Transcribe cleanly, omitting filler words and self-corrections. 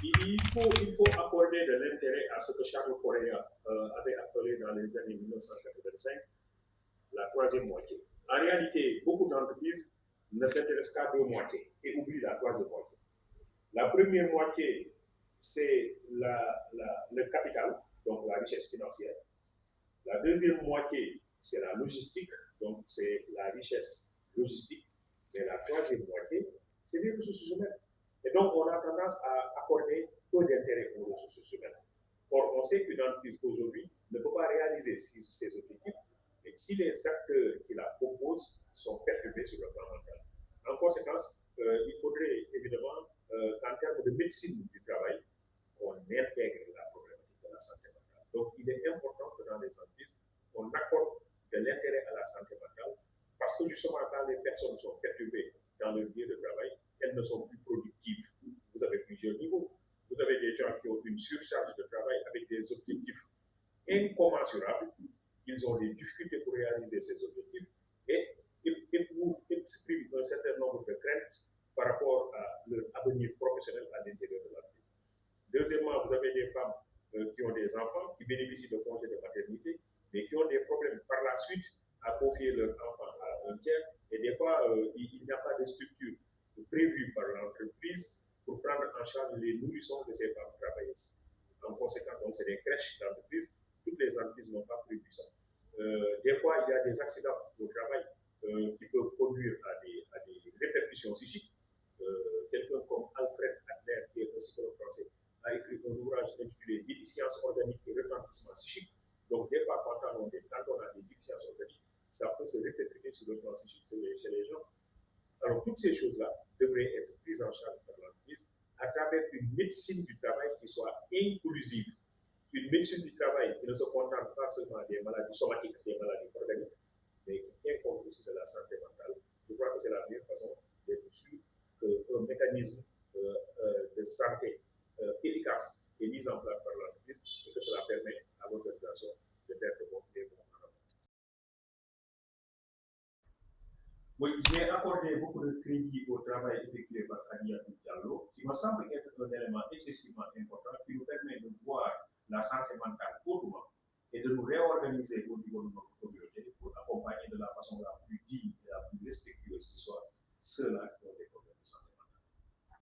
il faut accorder de l'intérêt à ce que Charles Correa avait appelé dans les années 1985 la troisième moitié. En réalité, beaucoup d'entreprises ne s'intéressent qu'à deux moitiés et oublient la troisième moitié. La première moitié, c'est le capital, donc la richesse financière. La deuxième moitié, c'est la logistique, donc c'est la richesse logistique. Mais la troisième moitié, c'est les ressources humaines. Et donc, on a tendance à accorder peu d'intérêt aux ressources humaines. Or, on sait qu'une entreprise aujourd'hui ne peut pas réaliser ses objectifs si les acteurs qui la proposent sont perturbés sur le plan mental. En conséquence, il faudrait évidemment qu'en termes de médecine du travail, on intègre la problématique de la santé mentale. Donc, il est important que dans les entreprises, on accorde de l'intérêt à la santé mentale parce que justement, quand les personnes sont perturbées dans leur lieu de travail, elles ne sont plus productives. Vous avez plusieurs niveaux. Vous avez des gens qui ont une surcharge de travail avec des objectifs incommensurables. Ils ont des difficultés pour réaliser ces objectifs et pour exprimer un certain nombre de craintes par rapport à leur avenir professionnel à l'intérieur de l'entreprise. Deuxièmement, vous avez des femmes qui ont des enfants, qui bénéficient de congés de maternité, mais qui ont des problèmes par la suite à confier leur enfant à un tiers. Et des fois, il n'y a pas de structure prévue par l'entreprise pour prendre en charge les nourrissons de ces femmes travailleuses. En conséquence, donc, c'est des crèches d'entreprise. Toutes les entreprises n'ont pas prévu ça. Des fois, il y a des accidents au travail qui peuvent conduire à des répercussions psychiques. Quelqu'un comme Alfred Adler, qui est un psychologue français, a écrit un ouvrage intitulé Déficience organique et retentissement psychique. Donc, des fois, quand on a des déficiences organiques, ça peut se répercuter sur le plan psychique chez les gens. Alors, toutes ces choses-là devraient être prises en charge par l'entreprise à travers une médecine du travail qui soit inclusive. Une médecine du travail qui ne se contente pas seulement des maladies somatiques, des maladies organiques, mais qui tient compte aussi de la santé mentale. Je crois que c'est la meilleure façon d'être sûr qu'un mécanisme de santé efficace est mis en place par l'entreprise et que cela permet à l'organisation de faire de bons rendements. Oui, j'ai accordé beaucoup de crédit au travail effectué par Adiatou Diallo, qui me semble être un élément excessivement important qui nous permet de voir la santé mentale autrement et de nous réorganiser au niveau de notre